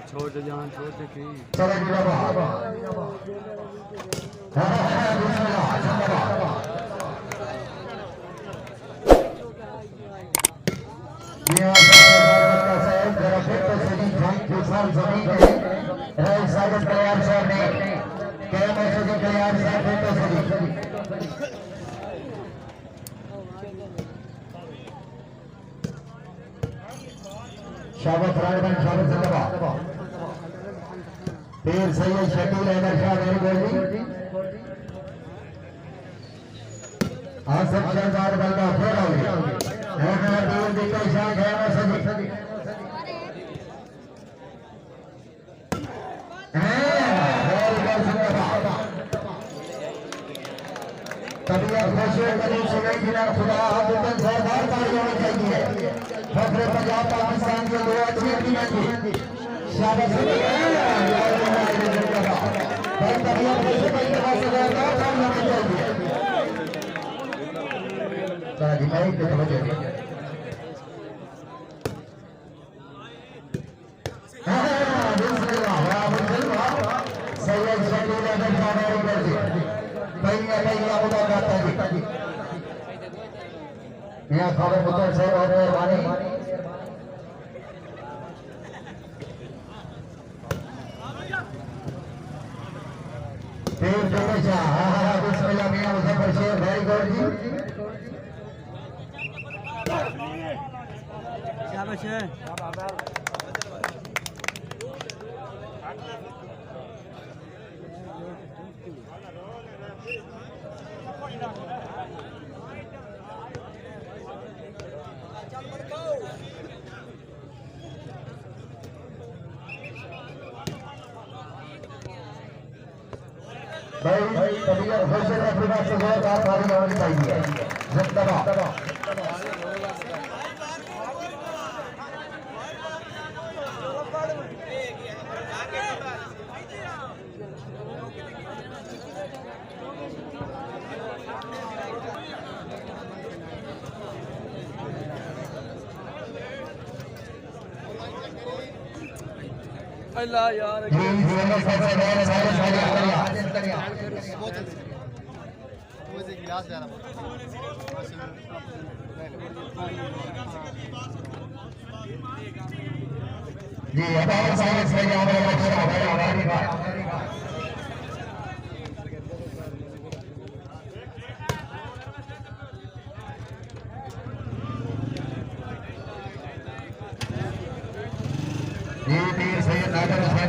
छोड़ दे जान, छोड़ दे की रहे साजद कल्याण साहब ने खैयाम से कल्याण साहब ने शाबाश राजबन शाबाश जिंदाबाद फिर सैयद शकील अहमद शाह वेरी गुड आसिफ शहजाद बलका फिर आ गया और दूर दिखे शाह खैयाम से तबीयत खुशी करीब से गई जिन्हें खुदा आबुदन सरदार ताली होनी चाहिए खबरें पंजाब पाकिस्तान के दो अच्छी टीमें थी शाबाश भाई तबीयत खुशी कई तरह से सरदार ताली होनी चाहिए चला जी भाई के तवज्जो बिस्मिल्लाह वाह बिस्मिल्लाह सैयद शकील अहमद शाह कर दी भैया मुदा करता जी यहाँ खबर मुतर से और मेहरबानी फिर हमेशा हाँ बिस्मिल्लाह मियां मुजफ्फर शेख वेरी गुड जी शाबाश है भाई तबीयत खुशी अफ्रीका से जोरदार ताली होनी चाहिए जिंदाबाद अल्लाह यार जी जीवन सबसे बड़ा साजिद गिलास जा रहा जी अब साजिद से हमारे बच्चे हमारी बात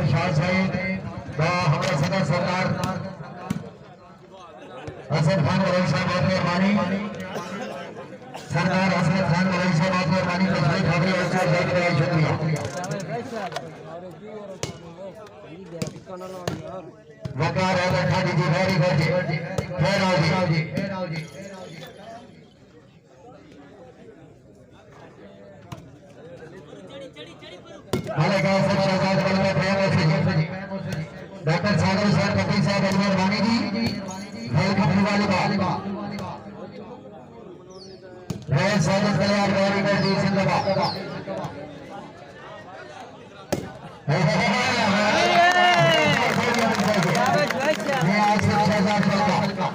शाह साहिब हमारे सदर सरदार हसन खान वली साहब बहुत मेहरबानी सरदार हसन खान वली साहब बहुत मेहरबानी तशरीफ खबरें और शुक्रिया वकार है बैठा दीजिए वेरी गुड खैर आओ जी बलका शहजाद बलका खैयाम से डॉक्टर साजद साहब कपी साहब मेहरबानी जी वाली रहे साजद कल्याण वाली का जी जिंदाबाद ये आसिफ शहजाद बलका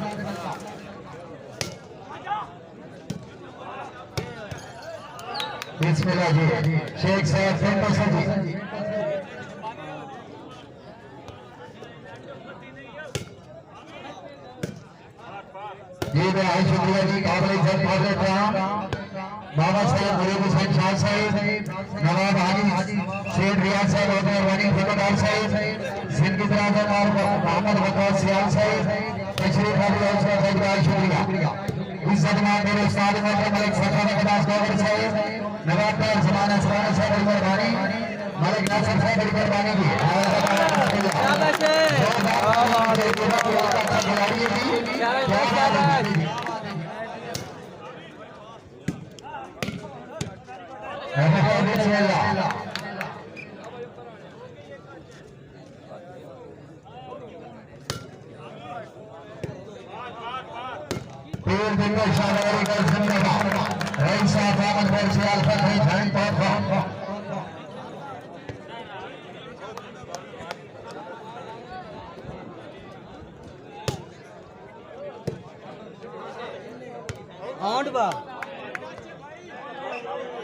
बिस्मिल्लाह जी शेख साहब फेमस जी जी बहुत शुक्रिया जी काबिल इज्जत हजरत बाबा साहब मुरीद हुसैन शाह साहिब नवाब हाजी शेख रियाज साहब बहुत मेहरबानी ठेकेदार साहिब सिंध की तरफ और मोहम्मद वकार सियाल साहिब तशरीफ खाली और शुक्रिया इज्जतमान मेरे उस्ताद मलिक सफर खदास गौर साहिब नवाब पर जमाना सराना साहब मेहरबानी मलिक नासिर साहब बड़ी मेहरबानी की तीन दिन में शाहरी का जिंदाबाद रईस साहब अहमद भाई से अल्फा भाई झंग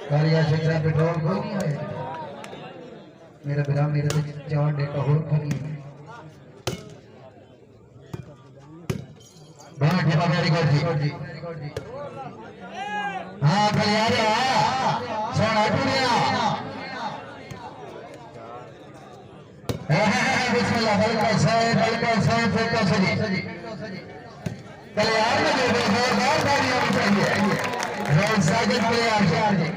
कालिया शिक्षा पेट्रोल कोई नहीं है मेरा बिराम मेरे से चार डेका हो खड़ी बना ठेपा वेरी गुड जी हाँ कलियार सोना टूरिया बिस्मिल्लाह बलका साहब फेंका सजी कलियार में जो जोरदार ताली होनी चाहिए साजिद कलियार जी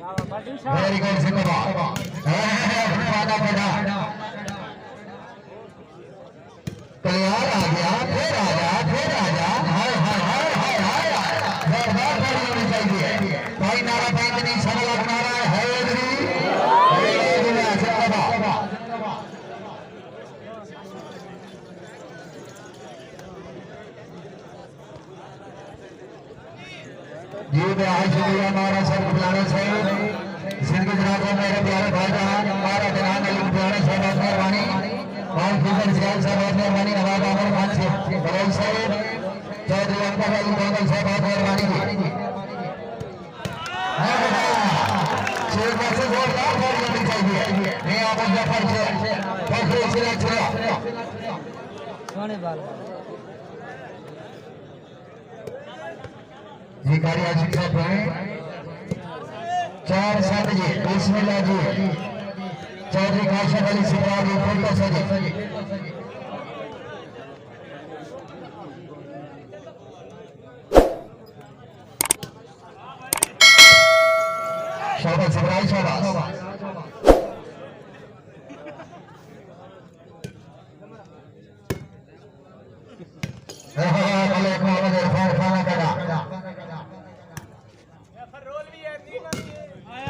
वेरी गुड जिंदाबाद फाना पड़ा कलियार आ गया फिर आ जा हाय हाय हाय हाय हाय जोरदार ताली होनी चाहिए भाई नारा भाई नहीं सबला नारा है जिंदाबाद जी मैं आज शुक्रिया हमारा सब बुलाने से जिंदगी जनाब मेरे प्यारे भाईजान हमारा दिनान अली बुलाने से बहुत मेहरबानी और फिर सियाल से बहुत मेहरबानी नवाब आमिर खान से बलौल साहब चौधरी अकबर अली बादल से बहुत मेहरबानी शेर से जोरदार ताली होनी चाहिए नहीं आप जफर से फखर से चला सोने वाला जी कालिया शिक्षा पढ़े 4-7 जी बिस्मिल्लाह जी चौधरी काशिफ अली सिराज जी फोटो सजी शाबाश सिराज शाबाश मलिक मोहम्मद इरफान खाना करा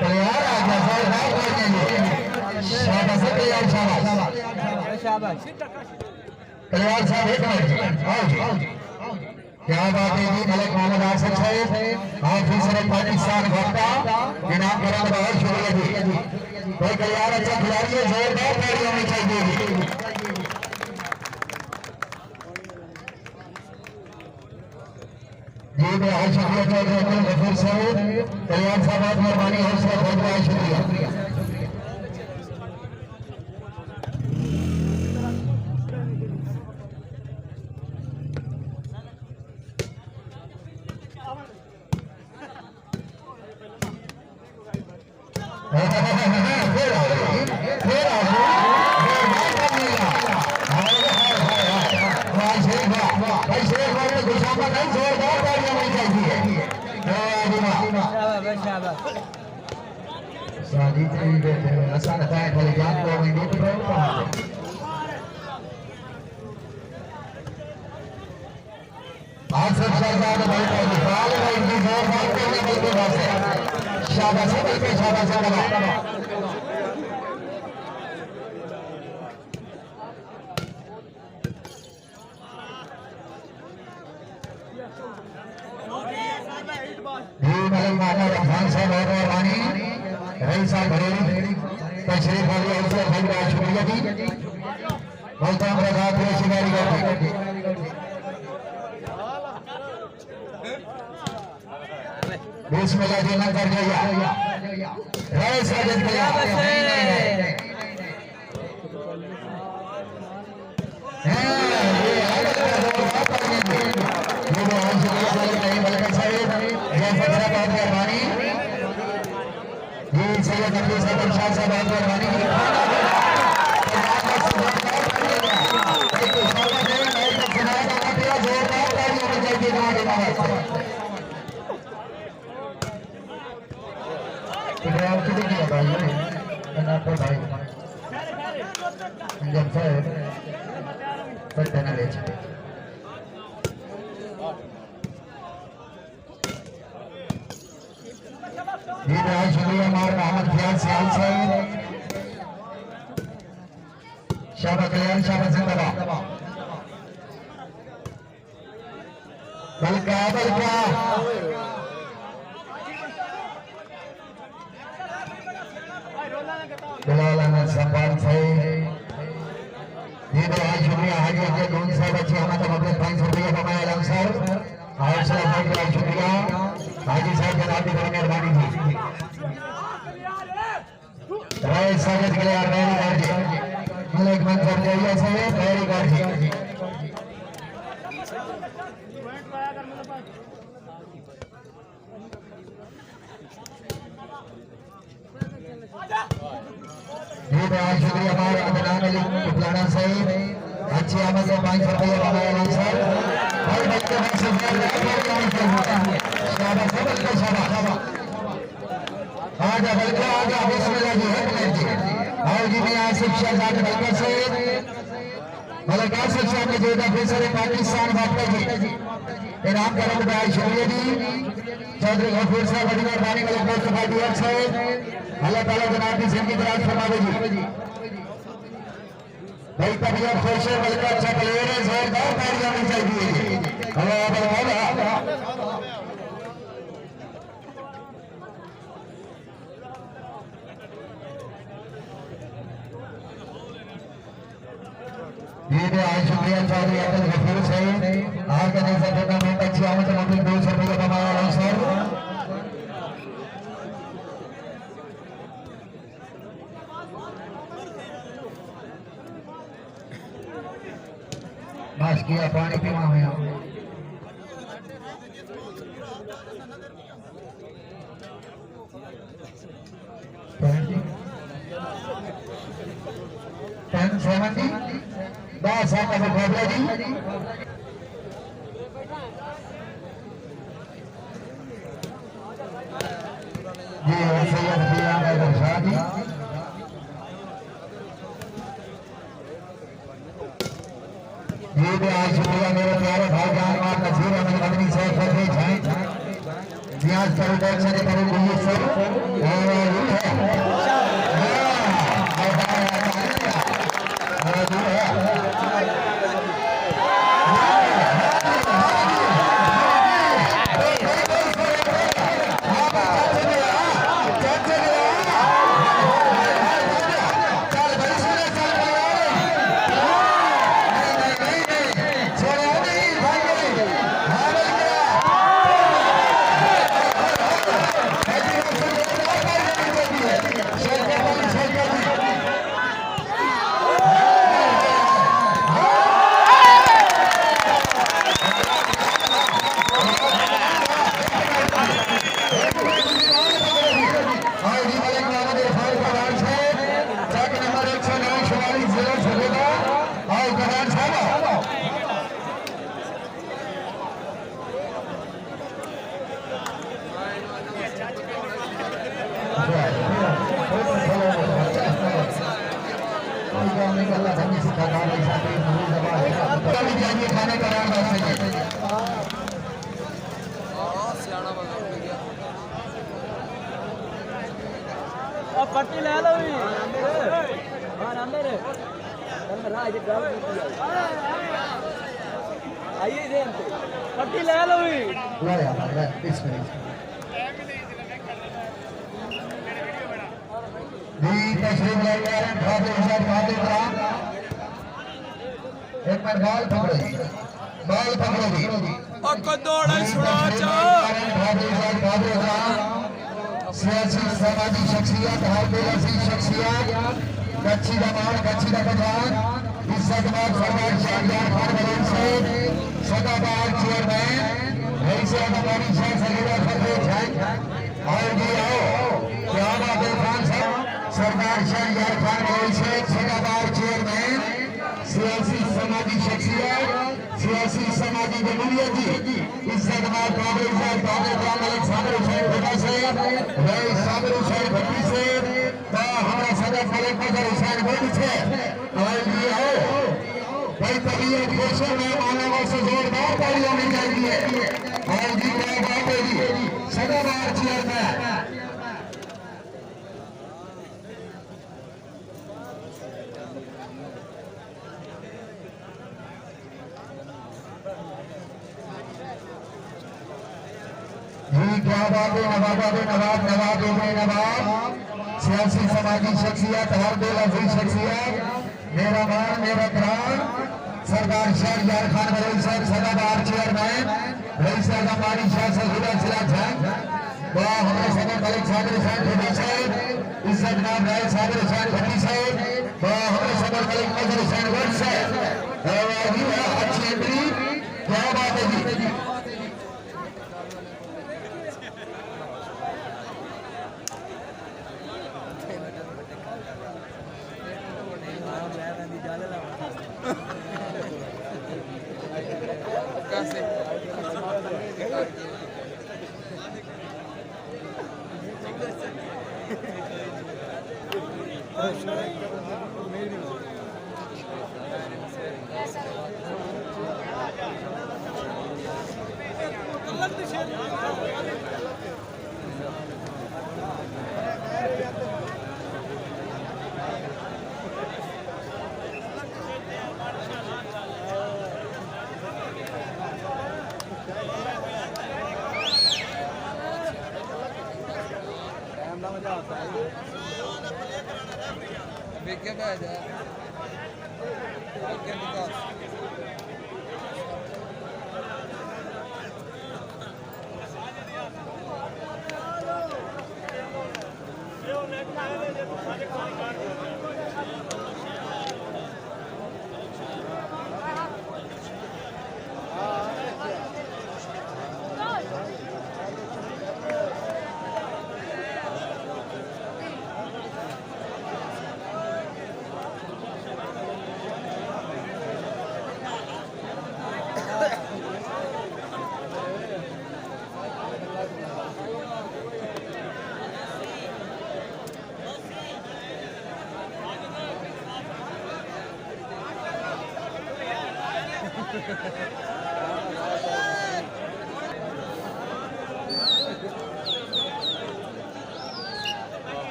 कलियार आ गया जोरदार करने शाबाश कलियार शाबाश कलियार साहब एक मिनट आओ जी क्या बात है जी मलिक मोहम्मद आसिफ साहब ऑफिसर पाकिस्तान भट्टा इनाम करने बहुत शुक्रिया जी भाई कलियार अच्छा खिलाड़ी है जोरदार ताली होनी चाहिए जी मैं आज शुक्रिया चौधरी गफूर साहब कलियार साहब बहुत मेहरबानी है उसका बहुत बहुत शुक्रिया साजिद जी आसान है खाली जान को नहीं देख रहे हो आज सब शहजाद भाई का विशाल है इनकी जोरदार करने के बाद शाबाश शाबाश खान साहब बहुत मेहरबानी रही साहब घरेलू तशरीफ वाली और से बहुत बहुत शुक्रिया जी बहुत बहुत शिकारी करते बिस्मिल्लाह जी ना कर दिया राय साजिद मेहरबानी जी सैयद अब्दुल सबर शाह साहब बहुत मेहरबानी जी आज शुक्रिया हमारे मोहम्मद खियाल सियाल साहब शाबाश कल्याण शाबाश जिंदाबाद बलका जी बहुत शुक्रिया हाजी अब्दुल कौन साहब अच्छे हमारे अपने 500 रुपये कमाए आलम साहब और साहब बहुत शुक्रिया हाजी साहब जनाब की बड़ी मेहरबानी थी राय साजद कलियार वेरी गुड जी मलिक मंजर जाइए से वेरी गुड जी जी बहुत शुक्रिया हमारे अदनान अली पुलाना साहब अच्छी आमद में 500 रुपये कमाए आलम साहब और बच्चे में से आजा बलका आजा बिस्मिल्लाह जी जी और जी मैं आसिफ शहजाद बलका से मलिक आसिफ साहब ने जो ऑफिसर पाकिस्तान बापा जी इनाम करने का शुक्रिया जी चौधरी गफूर साहब बड़ी मेहरबानी मलिक मुस्तफा डियर साहब अल्लाह ताला जनाब की जिंदगी दराज फरमावे जी भाई तबीयत खुश है बल्कि अच्छा प्लेयर है जोरदार तालियां होनी चाहिए ये तो आज शुक्रिया चौधरी अब्दुल गफूर साहब आज का जैसा टूर्नामेंट अच्छी आमद में 200 रुपये कमाया है सर बस किया पानी पीना है बस आपका मुकाबला जी जी सैयद खियाम जी ये भी आज शुक्रिया मेरे प्यारे भाई जान और नजीर अहमद मदनी साहब फर्जे झंग जियाज करोड़ से करोड़ लिए सर और पट्टी ले लो आइए पट्टी ले लो एक बार बॉल पकड़ो जी सियासी समाजी शख्सियत हर बेलसी शख्सियत कच्ची दमान कच्ची दमान इज्जतमार सरदार शाहजाद खान बलोच से सदाबहार चेयरमैन ऐसे हमारी शाह सलीला फतेह झंग और भी आओ क्या बात है खान साहब सरदार शाहजाद खान बलोच से सदाबहार चेयरमैन सियासी समाजी शख्सियत सियासी समाजी जमहूरियत जी इज्जतमार काबिल इज्जत काबिल मलिक साबिर हुसैन खुदा से रई साबिर हुसैन भट्टी से ता हमारा सदर मलिक मजर हुसैन भट्टी से और ये हो भाई तबीयत खुश में मानवों से जोरदार तालियां होनी चाहिए और जी क्या बात है जी सदाबहार चेयरमैन क्या बात है नवाब सियासी समाजी शख्सियत हर दिल अजीज शख्सियत मेरा मान मेरा प्राण सरदार शहजाद खान बलोच साहब सदाबहार चेयरमैन रईस हमारी शाह सजूदा जिला झंग व हमारे सदर मलिक सागर हुसैन खटी साहब इज्जत नाम राय सागर हुसैन खटी साहब व हमारे सदर मलिक मजहर हुसैन वर्ष साहब अच्छी एंट्री क्या बात है जी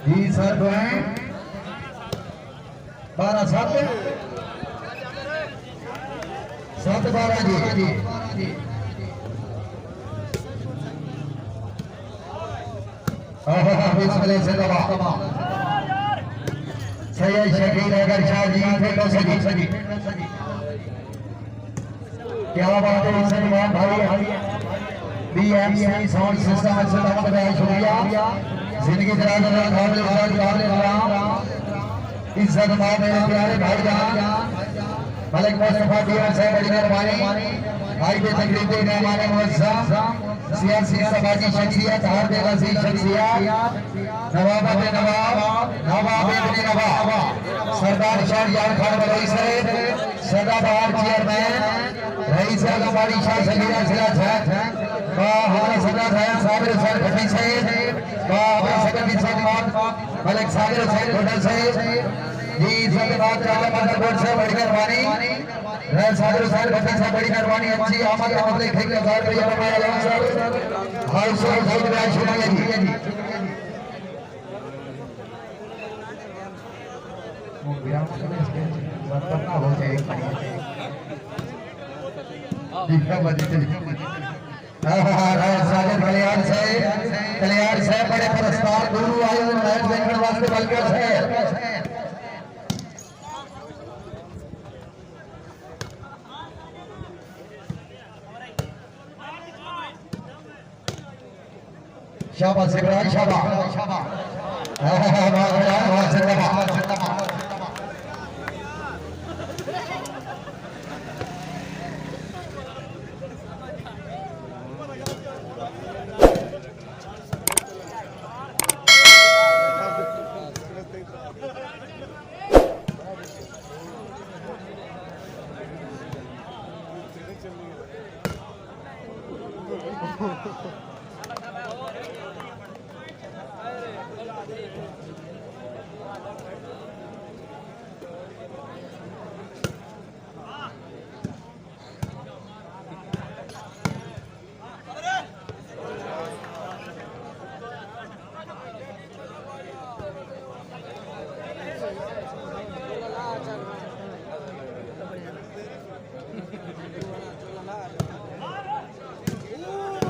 जी सर 12-7 7-12 जी से दबा सैयद शकील अगर शाह जी थे तो सजी क्या बात है सलमान भाई बीएमसी साउंड सिस्टम से बहुत शुक्रिया जिंदगी दराज इज्जत मां मेरे प्यारे भाईजान मलिक मुस्तफा दीवान साहब बड़ी मेहरबानी भाई के तकरीब के मेहमान मुअज़्ज़म सियासी समाजी शख्सियत हर जगह से शख्सियत नवाब इब्न नवाब सरदार शहजाद खान बलोच साहब सदाबहार चेयरमैन रईस हमारी शाह सगीरा जिला झंग हमारे सरदार साहब हुसैन खटी साहब हमारे सदर साहब मलिक सागर हुसैन होटल साहब जी सल्लल्लाहु अलैहि वसल्लम से बड़ी मेहरबानी रईस सागर हुसैन खटी साहब बड़ी मेहरबानी अच्छी आमद हमले ठीक हजार रुपया बनाया साहब हाई सो बहुत शुक्रिया जी हो जाए साजद कलियार से बड़े पुरस्कार गुरु आए मैच देखने वास्ते बलका से शाबाश इब्राहिम शाबाश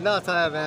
ना साहब मैं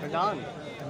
कंडान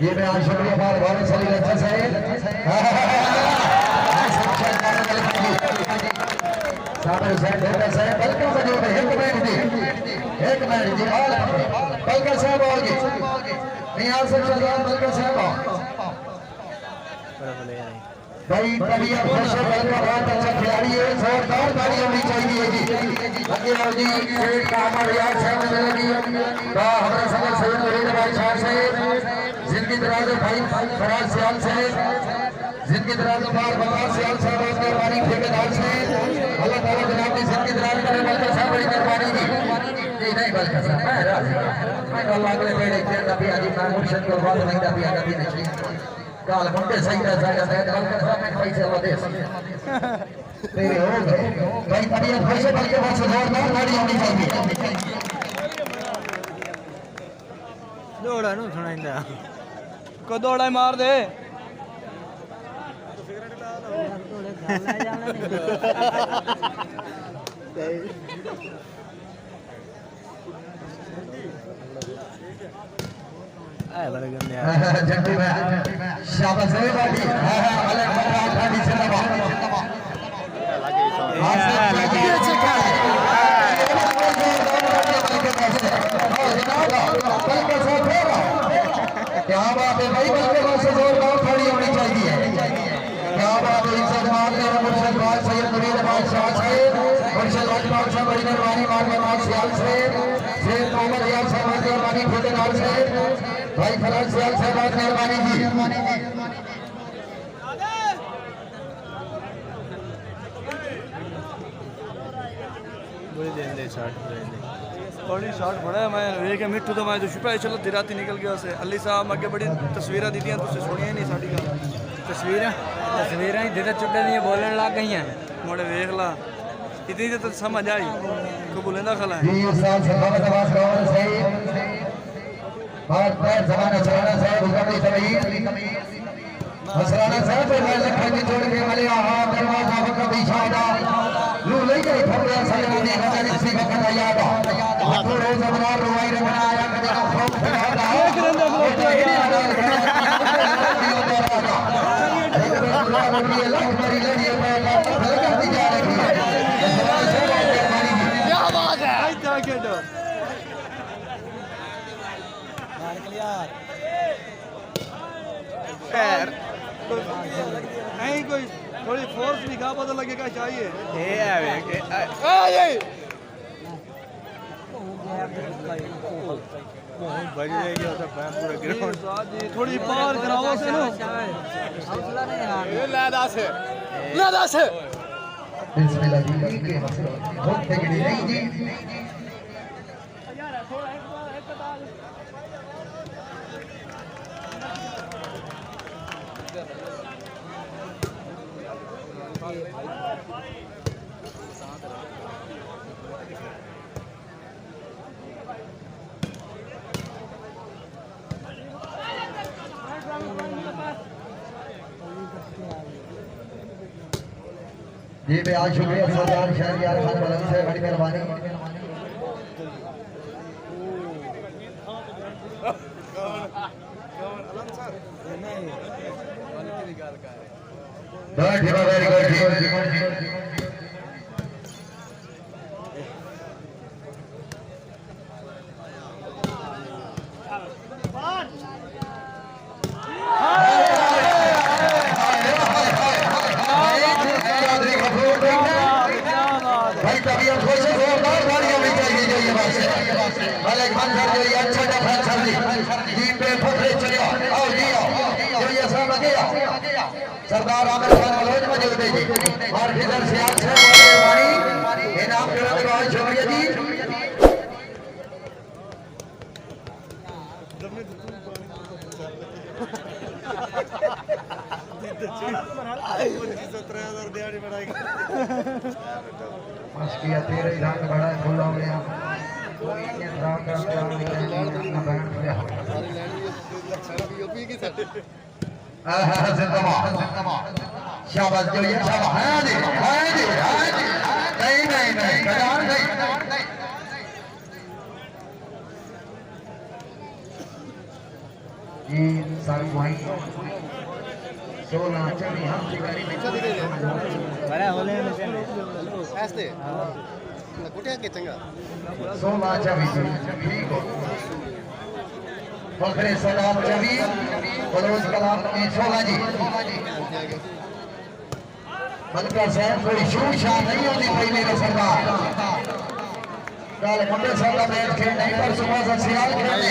ये मैं आज शुक्रिया बात बहुत सही अच्छा से सामने साइड है से बलका से जो एक मिनट जी ऑल बलका साहब और जी निहाल से शहजाद बलका साहब भाई कलियार खुश बलका बहुत अच्छा खिलाड़ी है जोरदार ताली होनी चाहिए जी आगे आओ जी सेठ कामर यार साहब ने लगी तो हमारे संग सैयद मुरीद भाई शाह से जिनकी दराज भाई फराज सियाल से जिनकी दराज बार बकार सियाल साहब और मेहरबानी ठेकेदार से अल्लाह ताला जनाब की जिनकी दराज करे बलका साहब बड़ी मेहरबानी की नहीं बलका साहब मैं राजी मैं अल्लाह के बेड़े के नबी आदि का मुर्शिद को बात नहीं नबी आदि नहीं काल मुंडे सही रह जाएगा मैं बलका साहब में पैसे वो दे तेरे हो गए भाई तबीयत पैसे बलके बहुत जोरदार गाड़ी होनी चाहिए दौड़ा नु सुनाइंदा को दौड़ा मार दे बड़े गंदे जंगू में शाबाश है बाटी अलग बड़ा गाड़ी से लगा क्या बात है भाई बल्कि बहुत से जोरदार खड़ी होनी चाहिए क्या बात है इज्जत मान ले मुर्शिद बाद सैयद मुरीद बादशाह साहब मुर्शिद बादशाह साहब बड़ी मेहरबानी मान बात सियाल से शेख मोहम्मद यार साहब मेहरबानी ठेकेदार से भाई फराज सियाल साहब मेहरबानी जी बड़ी देन दे शॉट बड़ी शॉट बड़ा मैं वे मिठू तो मैं जो छुपा चलो राती निकल गया से अली साहब अगे बड़ी तस्वीरें दी तुझे सुनिया नहीं साड़ी का तस्वीर ही दे चुके नहीं बोलने लग गई हैं मोड़े वेख ला इतनी तो समझ आई को बोले ना खला जी उस्ताद सखावत आवाज कौन सही बात पैर जमाना चलाना साहब हुक्म तमीज हसराना साहब मैं लखन जी जोड़ के मले आहा दरवाजा वक्त इशारा लू ले गई फरया सलाने हजारी सी वक्त याद आखो रोज अपना रुवाई रखना आया कदे का खौफ खड़ा एक रंदा खौफ लग मरी लड़ी बलका दी जा रही है क्या बात है आई था के दो कलियार खैर नहीं कोई थोड़ी फोर्स भी का पता लगेगा चाहिए ये आवे के बहुत बज रही है तो पूरा ग्राउंड जी थोड़ी पार कराओ से ना हौसला नहीं हार ये लादा से बिस्मिल्लाह जी के बहुत तगड़ी नहीं जी जी मैं आज शुक्रिया सरदार शहजाद खान बलम से बड़ी मेहरबानी सरदार आमिर खान मलौज मौजूद है जी और फिर सियाल से मेहरबानी इनाम देने के बाद शुक्रिया जी मस्किया तेरे रंग बड़ा फूल हो गया कोई ने रंग का बैंड पे शाबाश जो ये शाबाश नहीं कदार नहीं जी सारी वहीं 16 चली हम की गाड़ी में बड़ा होले में से ऐसे ना कुटिया के चंगा 16 चली ठीक हो खोखरे सलाम चली बलोच कलाम में 16 जी बलका साहब कोई शूट शान नहीं होती पहले का सरदार कल मुंडे साहब का मैच खेल नहीं पर सुबह से सियाल खेलने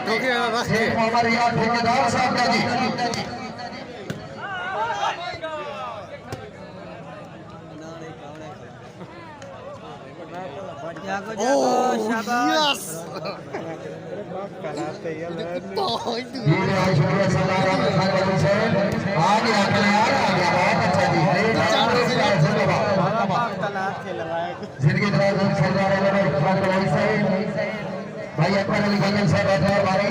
ठोके शेख मोहम्मद यार ठेकेदार साहब का जी यस शुक्रिया सरदार खान बलू से आ गया कल्याण आ गया बहुत अच्छा जी जिंदगी दराज सरदार खान बलू से भाई अकबर अली गंजन साहब बैठे हैं हमारी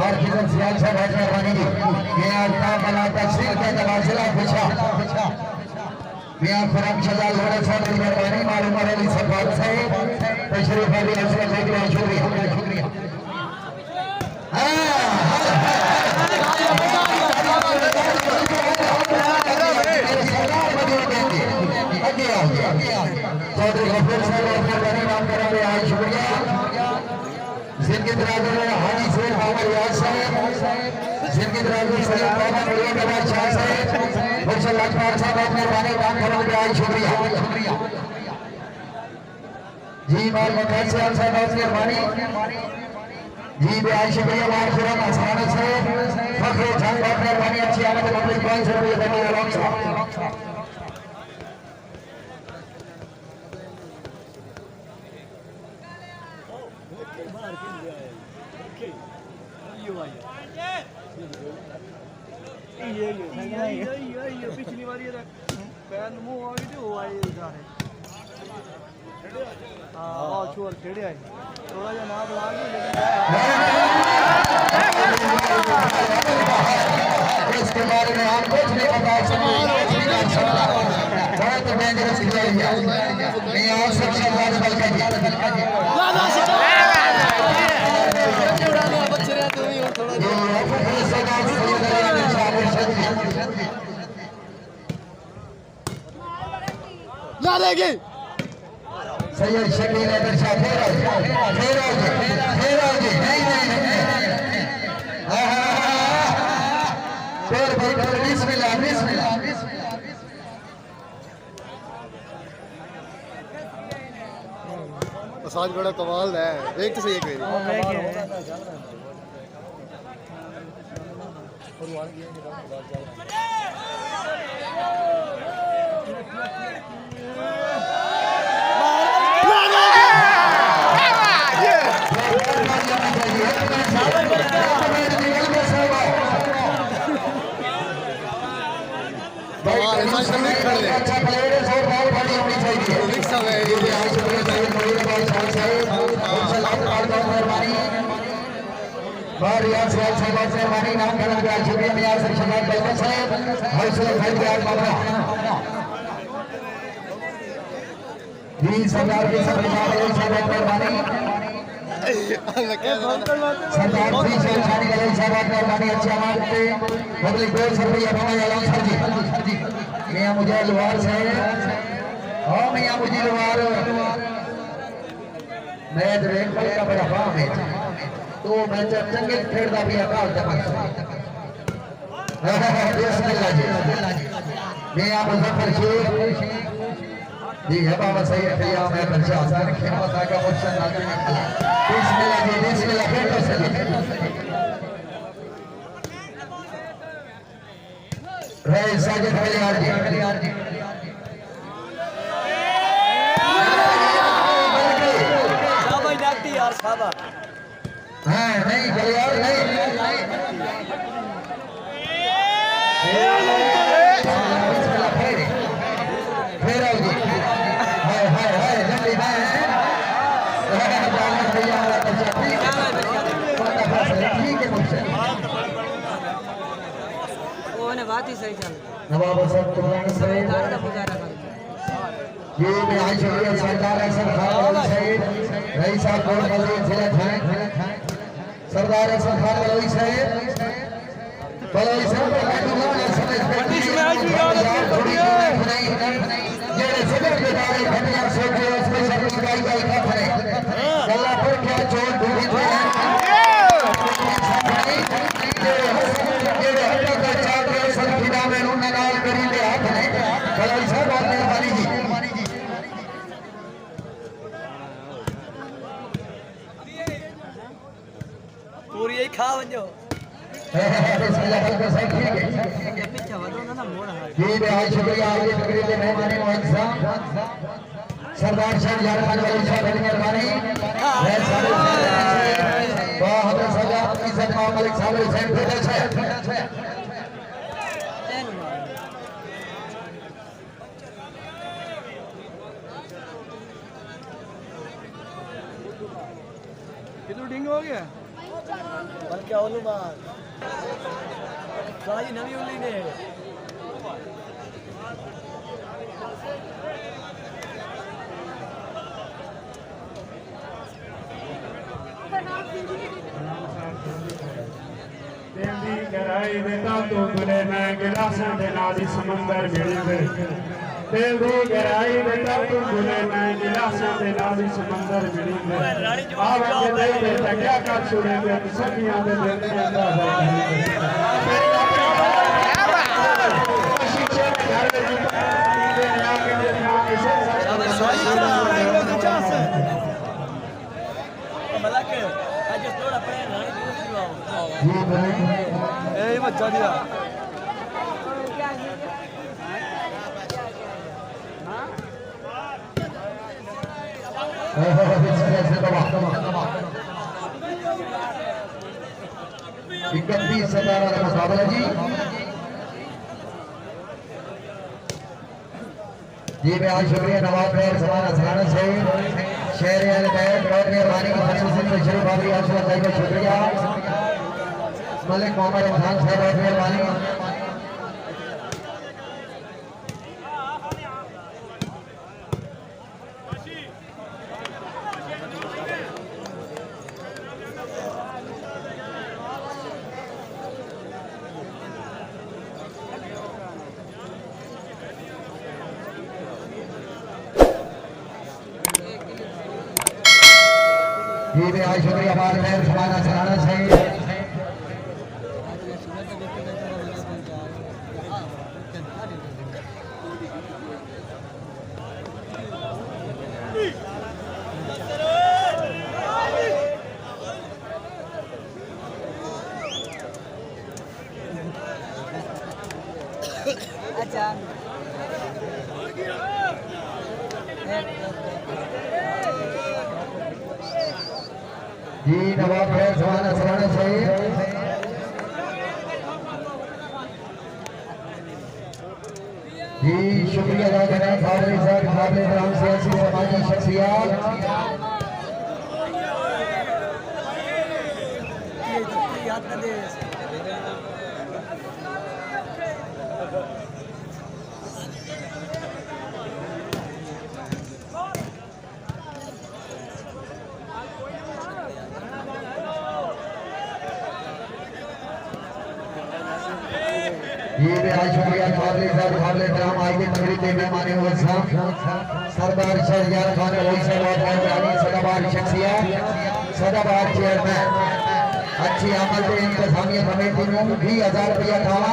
और किशन सियाल साहब बैठे हैं हमारी ये आपका बना तस्वीर के तबादला पूछा मियां फरम शहजाद लोड़ा साहब की मेहरबानी मालूम अली सरदार साहब तशरीफ अली असलम शुक्रिया शुक्रिया चौधरी गफूर साहब अपने बने नाम करावे आज शुक्रिया जिनके दराज़ों में हाजी शेख मोहम्मद याद साहब जिनके दराज़ों से मोहम्मद अली नवाज शाह साहब मुर्शद लाजपाल साहब अपने बने नाम करावे आज शुक्रिया जी माल मकान साहब अपने बने जी बेहद शुक्रिया माल खुरम आसान साहब फखरे झंग अपने बने अच्छी आमद मबलिक 500 रुपये देने वाला साहब पिछली बार ये पैर मुंह आ गई थी वो आई जा रहे हाँ छोड़ छेड़े आई थोड़ा जा नाम ला के इसके बारे में हम कुछ नहीं बता सकते बहुत डेंजरस खिलाड़ी है मैं और सब शहजाद बलका जी ला देगी सैयद शकील अहमद शाह फिर आओगे नहीं फिर बिस्मिल्लाह साज बड़ा कमाल है देख तो सही एक अच्छा प्लेयर है और बॉल बड़ी होनी चाहिए रिक्शा में ये आज शुक्रिया साहिब मोहम्मद भाई साहब इंशाल्लाह ताला मेहरबानी और यार साहब से मेहरबानी नाम करने का शुक्रिया मियां शहजाद बलका साहब हौसला भाई के आज बाबा जी सरदार के सरदार साहब मेहरबानी सरदार जी शहजादी वाले साहब मेहरबानी अच्छी आवाज पे पब्लिक 200 रुपया बाबा आलम सर जी मियां मुझे लवार साहब हाँ मियां मुझे लवार मैं रेल का बड़ा फाम है तो मैं चंगे खेलता भी अकाल तक बिस्मिल्लाह जी मियां मुजफ्फर शेख जी है बाबा सही है खियाम है बच्चा आसान खियामत आका मुर्शद नाज़िम खला बिस्मिल्लाह जी बिस्मिल्लाह फिर तो सही रहे साजिद कलियार जी शाबाश लगती यार शाबाश हाँ नहीं कलियार नहीं फिर आओ जी हाय हाय हाय जल्दी हाय ठीक है मुझसे ओने बात ही सही चल नवाब साहब कुर्बानी साहब का गुजारा कर ये मैं आज शुक्रिया सरदार अहसन खान साहब रईस साहब बोल जिला झंग सरदार अहसन खान साहब पूरी यही खा वञो सरदार शहजाद खान वाली साहब की मेहरबानी इज्जत मलिक साहब कितने डिंग हो गया बल्कि ओलू बात साजी नवी उल्ली ने तेरी गहराई देता तू तुले मैं गिलासां दे नाल दी समंदर मिली वे तेरी गहराई देता तू तुले मैं गिलासां दे नाल दी समंदर मिली वे आवा के दे क्या कर छुड़े वे सखियां दे दिल दे अंदर ए बच्चा दिया इकतीस सतारा का मुकाबला जी मैं आज शुक्रिया नवाब खैर समान असराना से शहर मेहरबानी की शुरू बाबरी आप का शुक्रिया मलिक मोहम्मद खान साहब बहुत मेहरबानी जी मैं आज शुक्रिया बार खैर समान असराना से जी नवाब खैर समान असराना चाहिए जी शुक्रिया अदा करें खाबले साहब खाबले ग्राम सियासी समाजी शख्सियत ये भी आज शुक्रिया खाबले साहब खाबले ग्राम आई के तकरीब में मेहमानी हुए सरदार शहजाद खान वाली साहब सदाबार शख्सियत सदाबार चेयरमैन अच्छी आमद इंतजामिया कमेटी में 20,000 रुपया खावा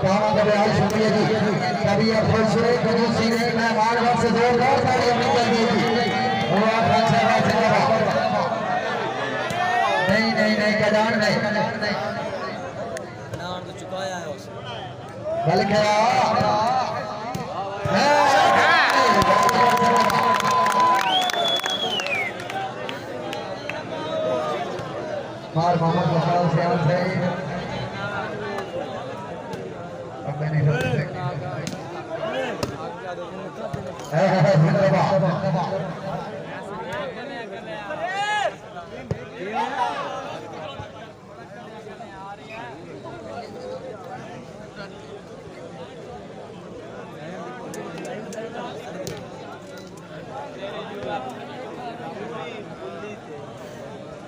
का भी आज शुक्रिया जी कभी खुश हुए कंजूसी ने मेहमान से जोरदार तालियां निकल दी नहीं कदान नहीं बलका मार मोहम्मद बखाल श्याम से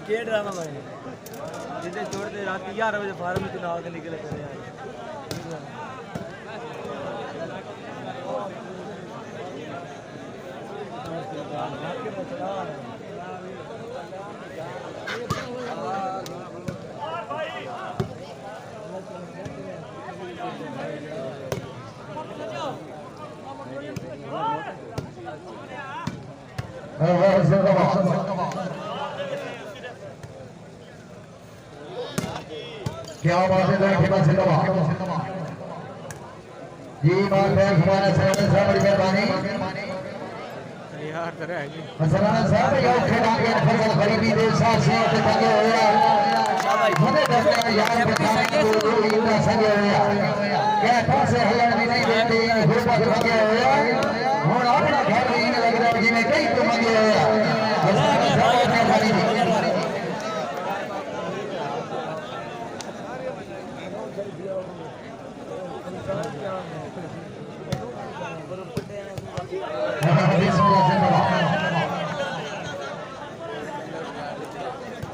के ड्रामा भाई जिसे छोड़ते रात 11 बजे फार्म में चुनाव के निकले थे यार क्या बात है जी बात है हमारा सराना साहब बड़ी मेहरबानी यार तरह है जी सराना साहब या खिला के फसल गरीबी दे साथ से तंगे होया हमें दर्द यार बताने को इतना संगे होया क्या पैसे हलन भी नहीं देते हुआ तंगे होया और अपना घर में इन लग रहा जी में कई तो मंगे होया सराना साहब ने खाली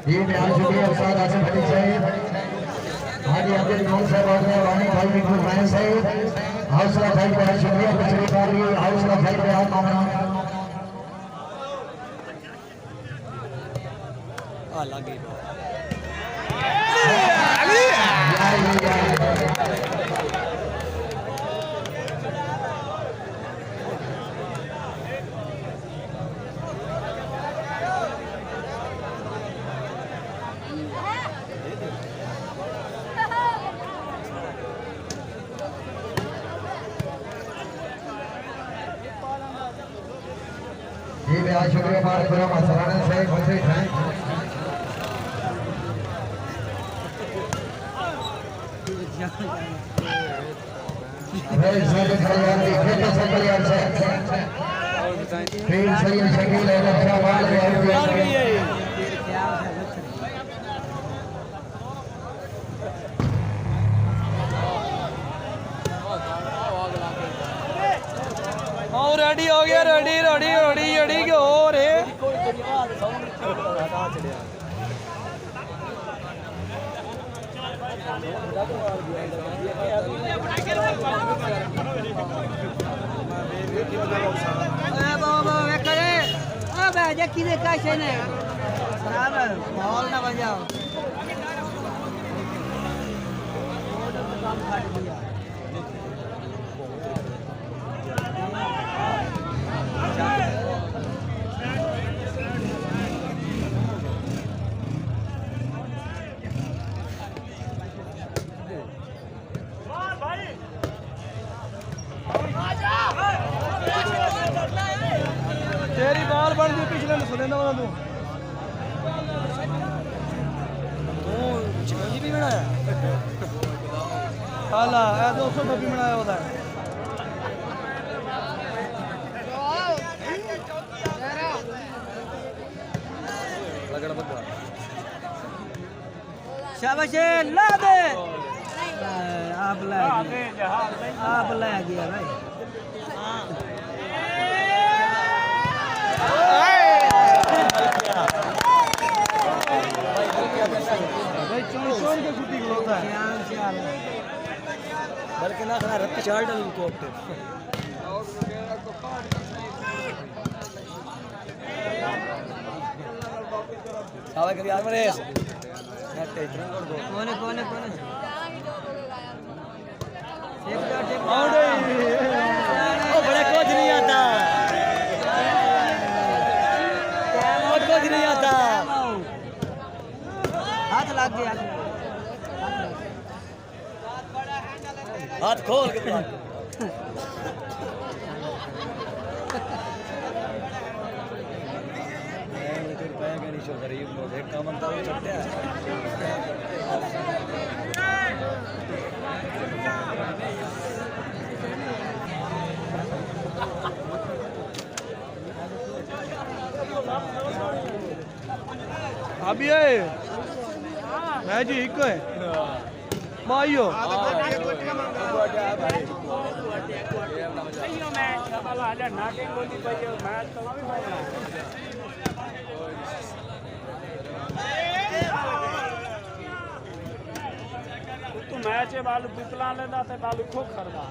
जी मैं आज शुक्रिया उस्ताद आसिफ अली साहब हाजी अब्दुल नूर साहब और वाली भाई बिल्कुल रैन साहब हौसला भाई का शुक्रिया पिछली बार भी हौसला भाई का आप मामला आ लगे जी मैं आज शुक्रिया बार खुदा सराना साहब बहुत हैं साजिद कल्याण की खेत से कल्याण से फिर सही शकील है अच्छा बाल है रेडी हो गया रेडी रेडी रेडी रेडी के हो रे किने का से ने बराबर माहौल ना बजाओ तेरी बाल बन गई पिछले ने सुने ना तू चिकन भी बनाया हाला ए 200 भी बनाया होता है लगड़ बकरा शाबाश ला दे आप ला गया भाई भाई चोन के छुट्टी होता है बल्कि ना खा रत्ती चार डल को सावा कर यार मरे नेट इतना कर दो कोने कोने कोने ओ बड़ा कुछ नहीं आता कुछ नहीं आता हाथ लग गया हाथ खोल के गरीब लोग एक काम अंतर भी करते हैं अभी है मैं जी एक है भाइयों तू मैच है बालू पिपला लेदा ते बालू खोखर दा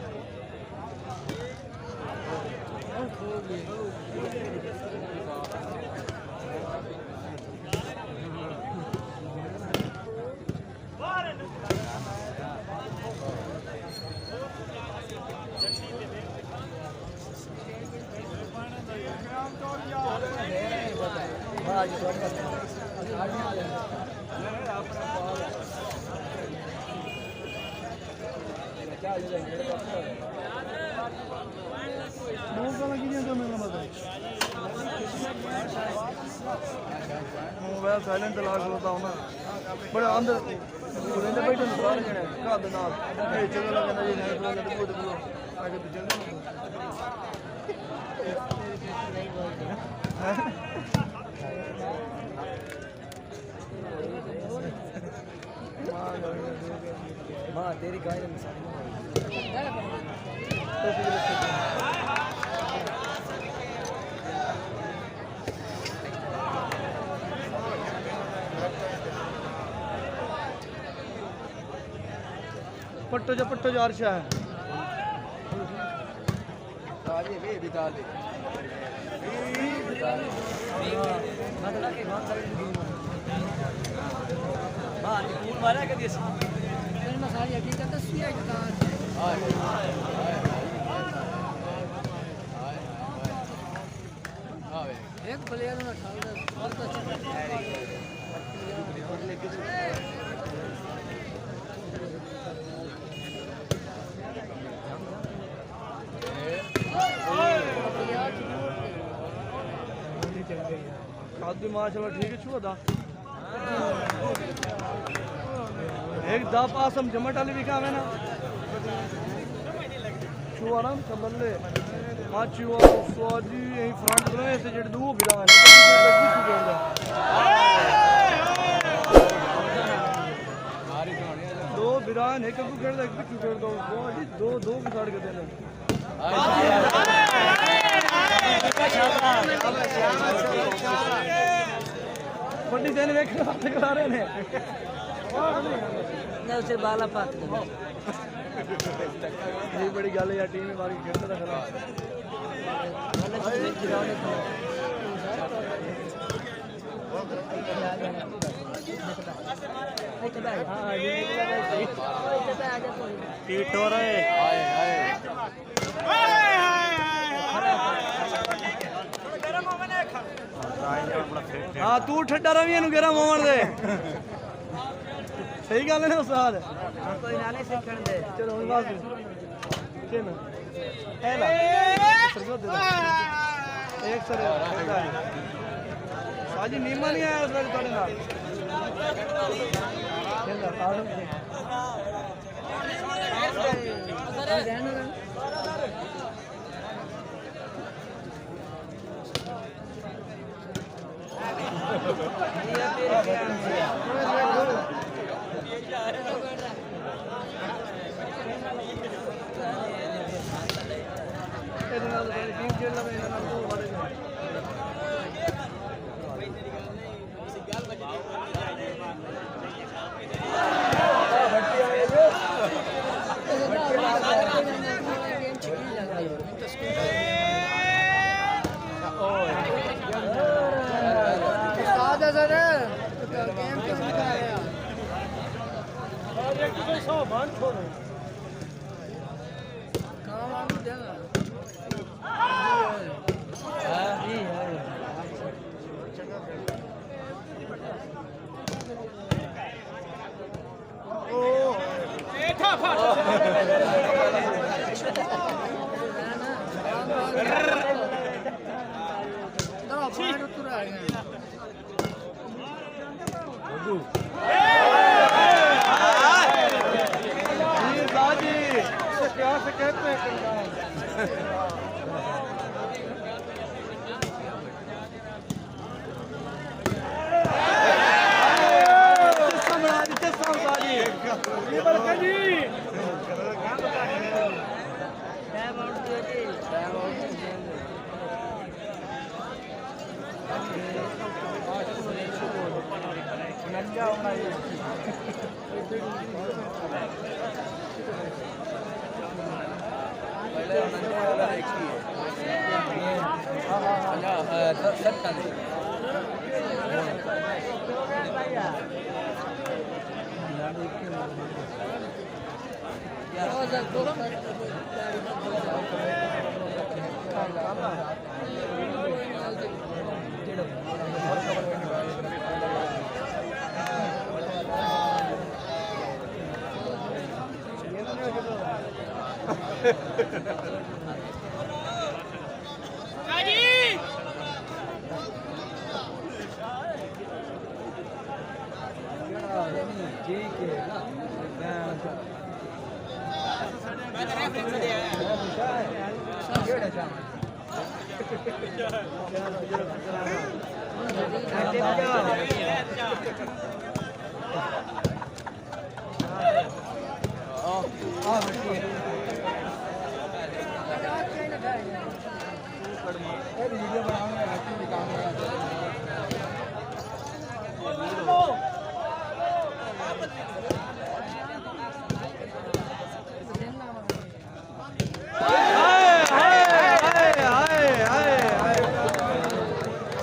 मोबाइल साइलेंट चला के होता हूँ ना बड़े अंदर रहते बैठे पुराने जने का नाल ए चलो लगे ना जी नहीं बोले तो बोलो आगे तो चलो मां तेरी गाय में पट्टो जो अर्शा है सारी वे बिताल दे मतलब के बहुत सारे हां फूल मारा के दिस मैं सारी हकीकत दसी है दुकान एक प्लेयर ने ठाल बहुत अच्छा आदमी माशाल्लाह ठीक है छुआ दा एक दा पासम जमट वाली भी काम है ना छुआ ना संभले माची वो स्वादी यही फ्रंट में ऐसे जड़ दो बिरा है दो बिरान एक को खेल एक को खेल दो दो दो की साइड के देना बड़ी देने में करा रहे ने ना उसे बाला पात ये बड़ी गल है यार टीम में मार के खेलता था टीटो रहे हाँ तू ठंडा रवि गरम होवन दे सही गल है ना उस्ताद कोई नाले सीखण दे चलो हुन बस के ना है ला एक सर साजी नीमा नहीं आया इस बार तोड़े नाल खेलदा ताड़ो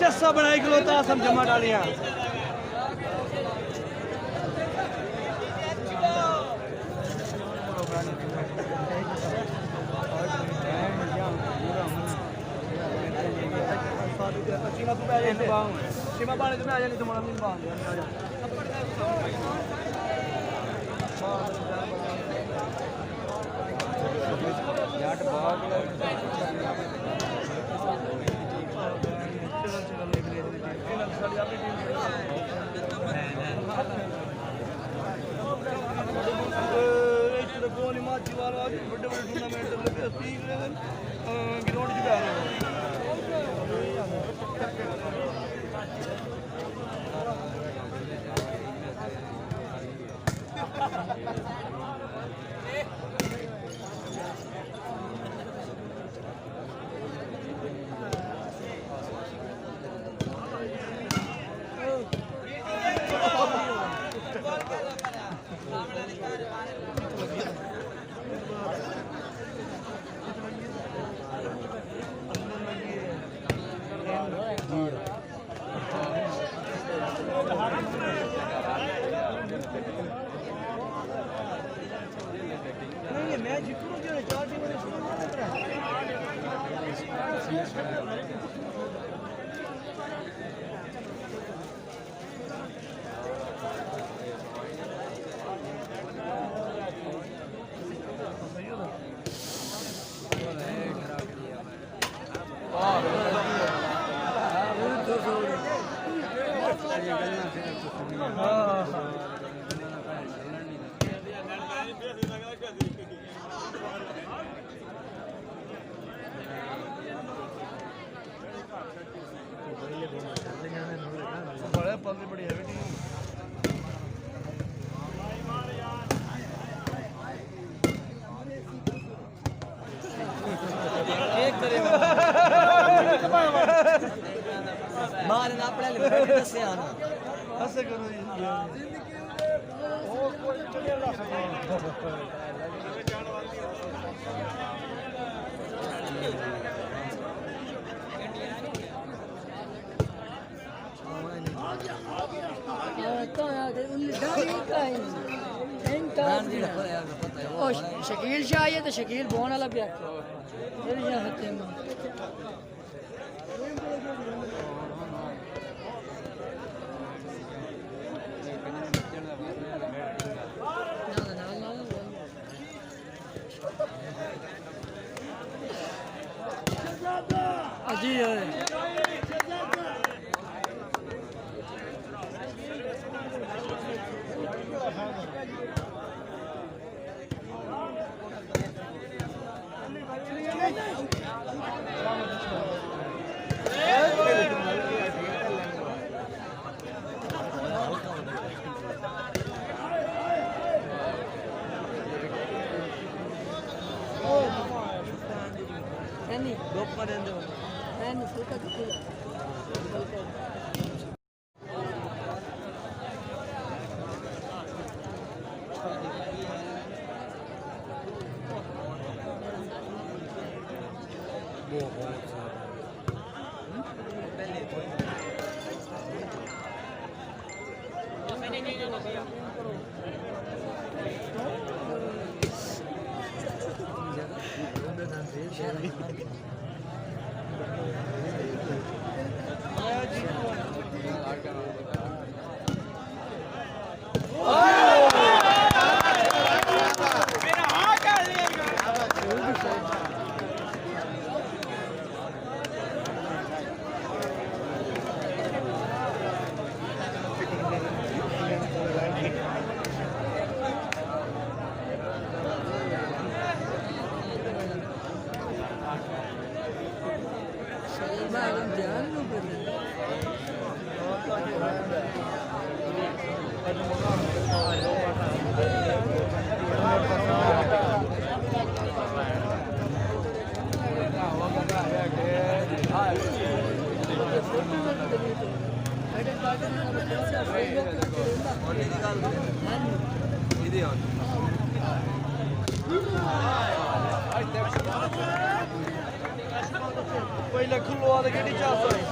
चस्सा बनाई खलोता सब जमा डालियां सीमा पानी तुम्हें आ जानी तुम्हारा नहीं बांध जाट बाग बड़े बड़े टूर्नामेंट ग्राउंड बड़े पल्ले बड़ी हैवी टीम एक करे मार ना पड़ा ले बैठे से आना ऐसे करो ओ कोई चले ला शकील शाह है तो शकील बोन वाला भी जी ਪਹਿਲੇ ਖੁੱਲਵਾ ਦੇ ਕਿਹੜੀ ਚਾਸ ਹੋਈ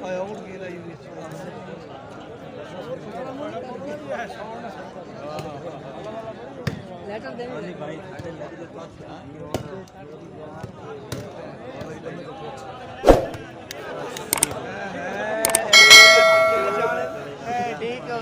ਆਇਆ ਹੁਣ ਕੀ ਲਾਈ ਵਿੱਚ लेटर दे वाली भाई खाते लेके पास ठीक हो